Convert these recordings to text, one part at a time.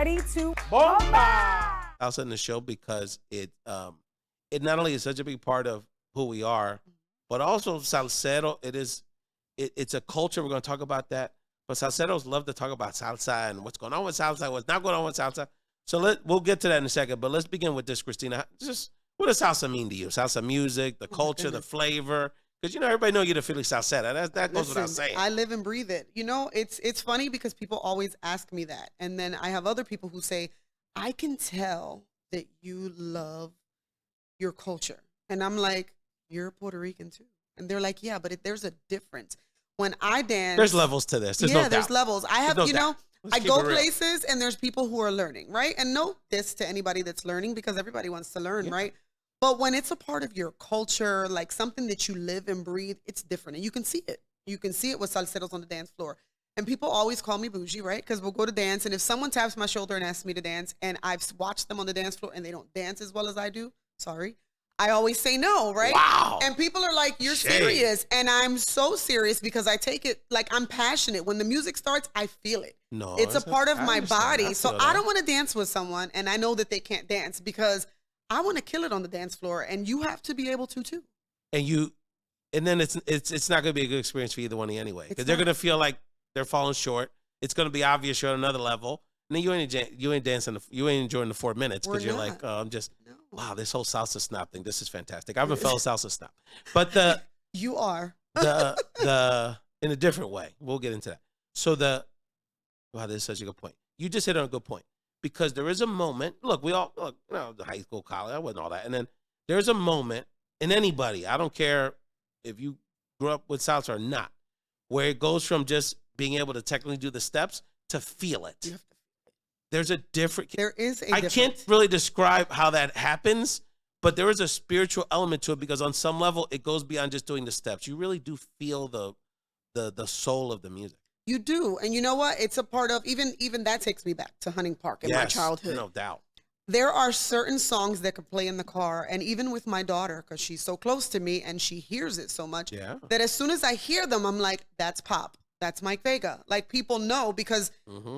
ready to Bomba! Salsa in the show because it not only is such a big part of who we are, but also Salsero. It's a culture. We're going to talk about that. But Salseros love to talk about salsa and what's going on with salsa, what's not going on with salsa. So we'll get to that in a second. But let's begin with this, Christina. Just what does salsa mean to you? Salsa music, the culture, the flavor. Because, everybody know you're the Philly salsera. That goes without saying. I live and breathe it. It's funny because people always ask me that. And then I have other people who say, I can tell that you love your culture. And I'm like, you're Puerto Rican too. And they're like, yeah, but there's a difference. When I dance. There's levels to this. There's no doubt. There's levels. I have, I go places and there's people who are learning, right? And no diss to anybody that's learning because everybody wants to learn, right? But when it's a part of your culture, like something that you live and breathe, it's different. And you can see it. You can see it with salseros on the dance floor. And people always call me bougie, right? Because we'll go to dance. And if someone taps my shoulder and asks me to dance and I've watched them on the dance floor and they don't dance as well as I do, sorry, I always say no, right? Wow. And people are like, you're serious. And I'm so serious because I take it like I'm passionate. When the music starts, I feel it. No, it's a part of my body. So I don't want to dance with someone and I know that they can't dance because I want to kill it on the dance floor and you have to be able to too. And then it's not going to be a good experience for either one of you anyway. Because they're going to feel like they're falling short. It's going to be obvious you're at another level. And then you ain't dancing, you ain't enjoying the 4 minutes because you're like, oh, wow, this whole salsa snap thing, this is fantastic. I'm a fellow salsa snap. But you are. In a different way. We'll get into that. So wow, this is such a good point. You just hit on a good point. Because there is a moment, look, the high school, college, I wasn't all that. And then there's a moment in anybody, I don't care if you grew up with salsa or not, where it goes from just being able to technically do the steps to feel it. There's a different. There is a I can't really describe how that happens, but there is a spiritual element to it because on some level it goes beyond just doing the steps. You really do feel the soul of the music. You do. And you know what? It's a part of, even that takes me back to Hunting Park in my childhood. No doubt. There are certain songs that could play in the car. And even with my daughter, because she's so close to me and she hears it so much, that as soon as I hear them, I'm like, that's pop. That's Mike Vega. Like people know because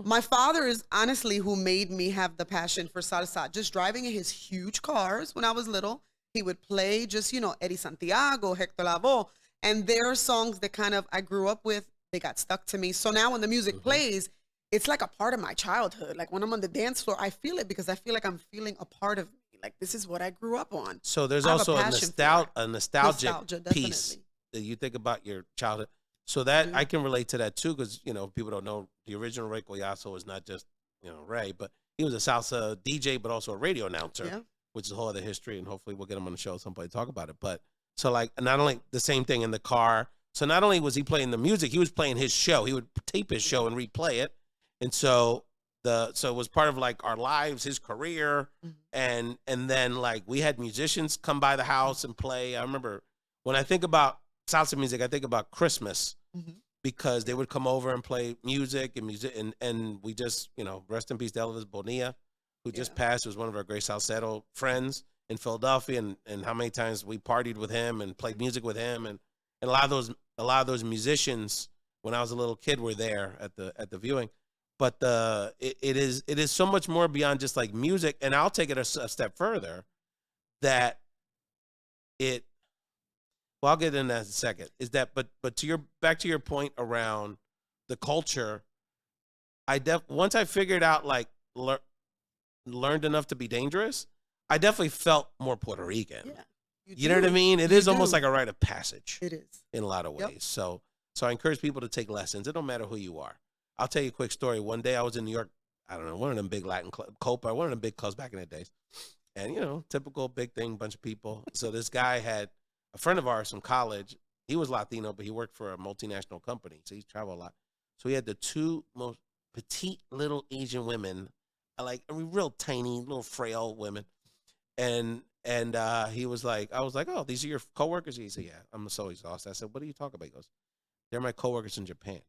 my father is honestly who made me have the passion for salsa. Just driving in his huge cars when I was little, he would play just, Eddie Santiago, Hector Lavoe. And there are songs that kind of I grew up with. They got stuck to me. So now when the music plays, it's like a part of my childhood. Like when I'm on the dance floor, I feel it because I feel like I'm feeling a part of me. Like this is what I grew up on. So there's also a nostalgic piece that you think about your childhood. So that I can relate to that too because, people don't know the original Ray Collazo was not just, Ray, but he was a salsa DJ, but also a radio announcer, which is a whole other history. And hopefully we'll get him on the show at some point to talk about it. But so like not only the same thing in the car. So not only was he playing the music, he was playing his show. He would tape his show and replay it. And so it was part of like our lives, his career. And then like we had musicians come by the house and play. I remember when I think about salsa music, I think about Christmas because they would come over and play music and we just, rest in peace to Elvis Bonilla, who just passed, was one of our great salsero friends in Philadelphia and how many times we partied with him and played music with him and a lot of those musicians when I was a little kid were there at the viewing. But it is so much more beyond just like music, and I'll take it a step further that I'll get into that in a second. Is that but back to your point around the culture, once I figured out like learned enough to be dangerous, I definitely felt more Puerto Rican. Yeah. You know what I mean? It is almost like a rite of passage. It is. In a lot of ways. So I encourage people to take lessons. It don't matter who you are. I'll tell you a quick story. One day I was in New York, I don't know, one of them big Latin Copa, one of them big clubs back in the days. And, typical big thing, bunch of people. So this guy had a friend of ours from college. He was Latino, but he worked for a multinational company. So he traveled a lot. So he had the two most petite little Asian women, like real tiny, little frail women. And he was like, I was like, oh, these are your coworkers? He said, yeah. I'm so exhausted. I said, what are you talking about? He goes, they're my coworkers in Japan.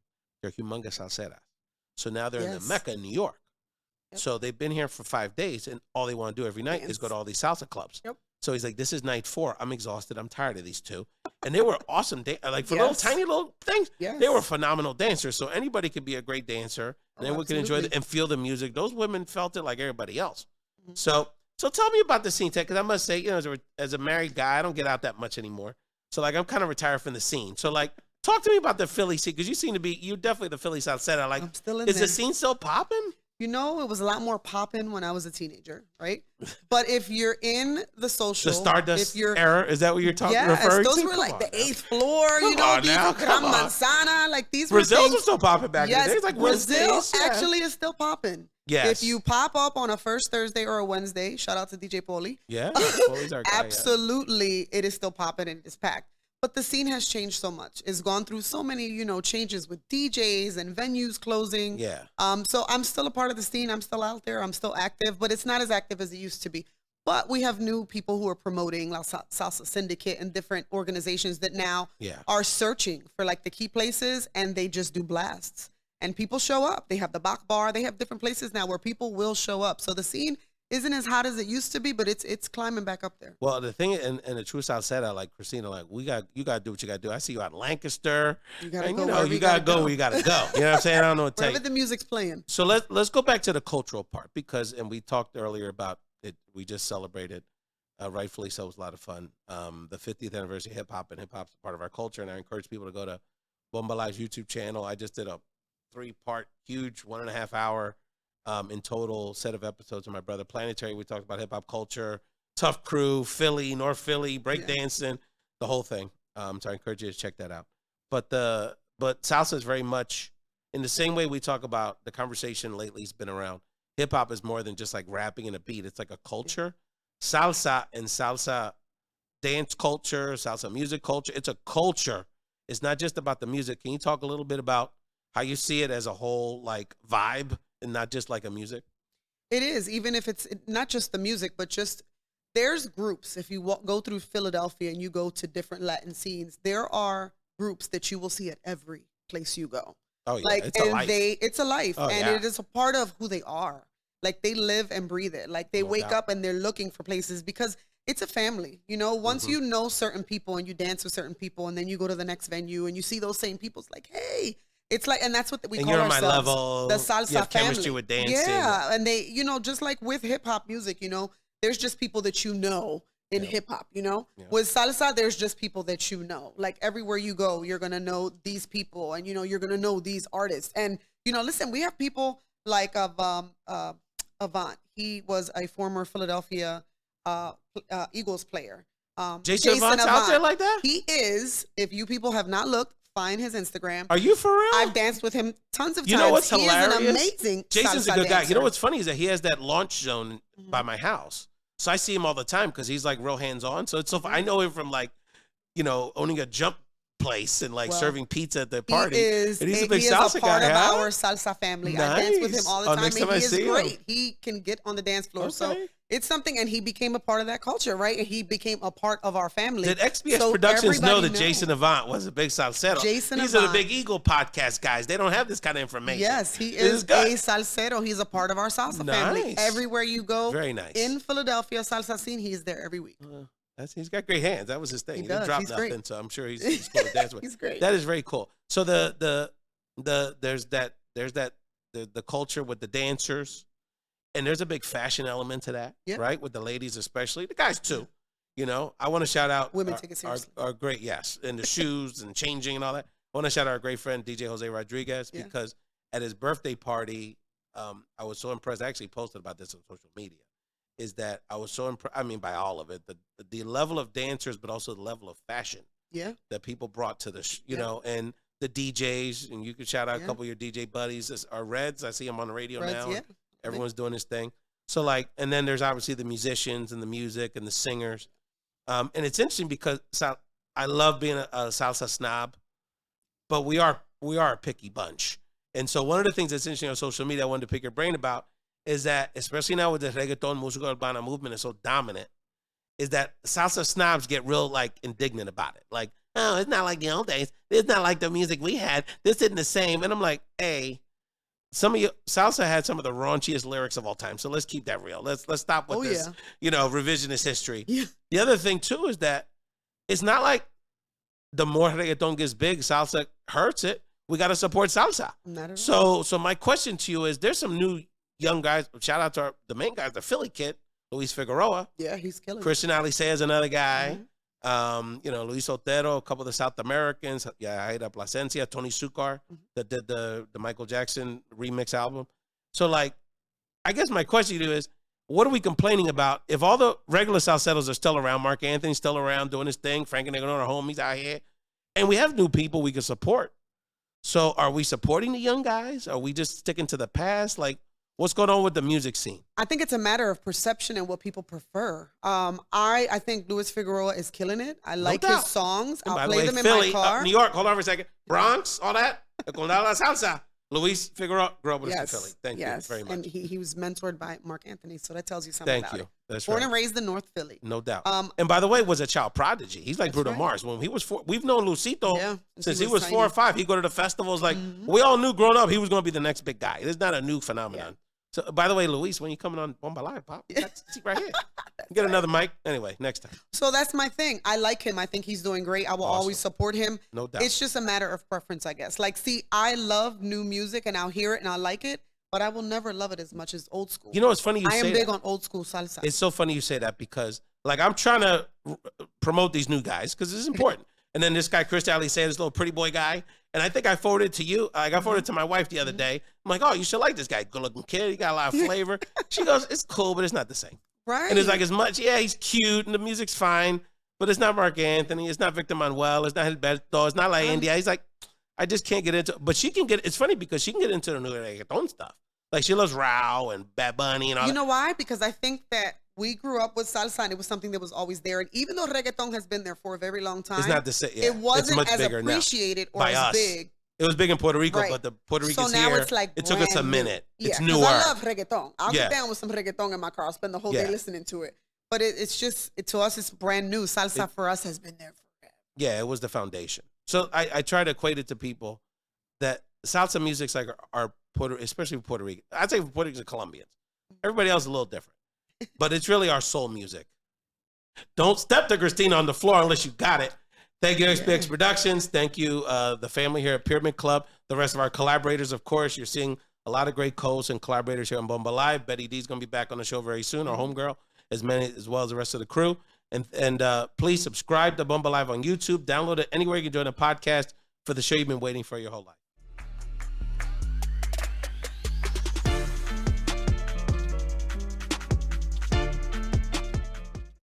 They're humongous salseras. So now they're in the Mecca in New York. Yep. So they've been here for 5 days, and all they want to do every night is go to all these salsa clubs. Yep. So he's like, this is night 4. I'm exhausted. I'm tired of these two. and they were awesome. Like for little tiny little things, they were phenomenal dancers. So anybody could be a great dancer, and then we could enjoy it and feel the music. Those women felt it like everybody else. So tell me about the scene, Ted, because I must say, as a married guy, I don't get out that much anymore. So like I'm kind of retired from the scene. So like, talk to me about the Philly scene, because you seem to be, you're definitely the Philly Salsera. Like, I'm still in is there. the scene still popping? It was a lot more popping when I was a teenager, right? But if you're in the social, the Stardust era, is that what you're referring to? Those were like the 8th floor, Gran Manzana, like these Brazil's were are still popping back in the day. It's like Brazil actually is still popping. Yes. If you pop up on a first Thursday or a Wednesday, shout out to DJ Paulie. Yeah, Paulie's our guy. Absolutely, it is still popping and it is packed. But the scene has changed so much. It's gone through so many, changes with DJs and venues closing. Yeah. So I'm still a part of the scene. I'm still out there. I'm still active, but it's not as active as it used to be. But we have new people who are promoting La Salsa Syndicate and different organizations that now are searching for like the key places, and they just do blasts. And people show up. They have the Bach Bar. They have different places now where people will show up. So the scene isn't as hot as it used to be, but it's climbing back up there. Well, the thing, and the true Salsera, like Christina, like you got to do what you got to do. I see you out in Lancaster. You gotta go. You got to go where you got to go. You know what I'm saying? I don't know what to tell you. Wherever the music's playing. So let's go back to the cultural part, because, and we talked earlier about it. We just celebrated, rightfully so. It was a lot of fun. The 50th anniversary of hip hop, and hip hop's a part of our culture. And I encourage people to go to Bomba Live's YouTube channel. I just did a 3-part, huge 1.5 hour. In total set of episodes of my brother Planetary. We talked about hip hop culture, Tough Crew, Philly, North Philly, breakdancing, the whole thing. So I encourage you to check that out. But salsa is very much in the same way we talk about the conversation lately has been around. Hip hop is more than just like rapping and a beat. It's like a culture. Salsa and salsa dance culture, salsa music culture. It's a culture. It's not just about the music. Can you talk a little bit about how you see it as a whole like vibe? And not just like a music? It is, even if it's not just the music, but just there's groups. If you go through Philadelphia and you go to different Latin scenes, there are groups that you will see at every place you go. Oh, yeah. It's a life. It's a life. Oh, and it is a part of who they are. Like they live and breathe it. Like they wake up and they're looking for places because it's a family. Once you know certain people and you dance with certain people and then you go to the next venue and you see those same people, it's like, hey. It's like, and that's what we call ourselves. My level, the salsa you have family. Chemistry with dancing. Yeah, and they, just like with hip hop music, there's just people that in hip hop, With salsa, there's just people that Like everywhere you go, you're gonna know these people, and you're gonna know these artists. And listen, we have people like Avant. He was a former Philadelphia Eagles player. Jason Avant's out there like that? He is. If you people have not looked, find his Instagram. Are you for real? I've danced with him tons of times. You know what's hilarious? He is an amazing Jason's salsa a good guy. dancer. You know what's funny is that he has that launch zone by my house. So I see him all the time because he's like real hands-on. So it's so I know him from like, owning a jump place and like serving pizza at the party. He's a big part salsa guy, of our salsa family. Nice. I dance with him all the time, Next and time I he is see great. him. He can get on the dance floor. Okay. So it's something, and he became a part of that culture, right? And he became a part of our family. Did XBS So Productions know that everybody Jason Avant was a big salsero? These are the Avant. Big Eagle podcast guys. They don't have this kind of information. Yes, he is a salsero. He's a part of our salsa family. Nice. Everywhere you go, Very nice. in Philadelphia salsa scene, he's there every week. He's got great hands. That was his thing. He didn't drop He's nothing, great. so I'm sure he's cool to dance with. He's great. That is very cool. So there's the culture with the dancers, and there's a big fashion element to that, right? With the ladies especially, the guys too. I want to shout out Women take it seriously. Our great, and the shoes and changing and all that. I want to shout out our great friend DJ Jose Rodriguez because at his birthday party, I was so impressed. I actually posted about this on social media. Is that I was so impressed, by all of it, the level of dancers, but also the level of fashion that people brought to the, and the DJs, and you could shout out a couple of your DJ buddies, our Reds, I see them on the radio now, everyone's doing this thing. So like, and then there's obviously the musicians and the music and the singers. And it's interesting because I love being a salsa snob, but we are a picky bunch. And so one of the things that's interesting on social media I wanted to pick your brain about is that, especially now with the reggaeton, música urbana movement is so dominant, is that salsa snobs get real, like, indignant about it. Like, oh, it's not like the old days. It's not like the music we had. This isn't the same. And I'm like, hey, salsa had some of the raunchiest lyrics of all time. So let's keep that real. Let's stop with this, revisionist history. Yeah. The other thing, too, is that it's not like the more reggaeton gets big, salsa hurts it. We got to support salsa. Not at So my question to you is, there's some new young guys. Shout out to the main guys, the Philly kid, Luis Figueroa. Yeah, he's killing Christian Alice is another guy. Luis Otero, a couple of the South Americans. Yeah, Aida Plasencia, Tony Sucar, that did the Michael Jackson remix album. So, like, I guess my question to you is, what are we complaining about? If all the regular Salseros are still around, Mark Anthony's still around doing his thing, Frank and Nigga our homies out here, and we have new people we can support. So are we supporting the young guys? Are we just sticking to the past? Like, what's going on with the music scene? I think it's a matter of perception and what people prefer. I think Luis Figueroa is killing it. I like his songs. I'll play them in my car. New York, hold on for a second. Bronx, all that. Con la salsa. Luis Figueroa grew up with us in Philly. Thank you very much. And he was mentored by Mark Anthony, so that tells you something about it. That's Born right. and raised in North Philly. No doubt. And by the way, was a child prodigy. He's like Bruno Mars. When he was 4, we've known Lucito since he was 4 or 5. He'd go to the festivals. Like, we all knew growing up he was going to be the next big guy. It's not a new phenomenon. So, by the way, Luis, when you coming on Bomba Live, Pop, that's right here. Get another mic. Anyway, next time. So that's my thing. I like him. I think he's doing great. I will always support him. No doubt. It's just a matter of preference, I guess. Like, see, I love new music and I'll hear it and I like it, but I will never love it as much as old school. You know, it's funny you say that. I am big on old school salsa. It's so funny you say that because, like, I'm trying to promote these new guys because it's important. And then this guy, Chris Ali, said this little pretty boy guy. And I think I forwarded to you. I forwarded to my wife the other day. I'm like, oh, you should like this guy. Good looking kid. He got a lot of flavor. She goes, it's cool, but it's not the same. Right. And it's like as much, he's cute and the music's fine, but it's not Mark Anthony. It's not Victor Manuel. It's not Gilberto. It's not La India. He's like, I just can't get into it. But she can get, it's funny because she can get into the new reggaeton stuff. Like she loves Rao and Bad Bunny and all that. You know why? Because I think that we grew up with salsa and it was something that was always there. And even though reggaeton has been there for a very long time, it's not the same. Yeah, it wasn't much as bigger appreciated now. or By as us. big. It was big in Puerto Rico, but the Puerto Ricans now here, it's like it took us a minute. Yeah, it's newer. I love reggaeton. I'll get down with some reggaeton in my car. I'll spend the whole day listening to it. But it's just, to us, it's brand new. Salsa for us has been there forever. Yeah, it was the foundation. So I try to equate it to people that salsa music's like our especially Puerto Rican. I'd say Puerto Ricans and Colombians. Everybody else is a little different. But it's really our soul music. Don't step to Christina on the floor unless you got it. Thank you, XPX Productions. Thank you, the family here at Pyramid Club. The rest of our collaborators, of course. You're seeing a lot of great co-hosts and collaborators here on Bomba Live. Betty D's going to be back on the show very soon, our homegirl, as well as the rest of the crew. And please subscribe to Bomba Live on YouTube. Download it anywhere you can join a podcast for the show you've been waiting for your whole life.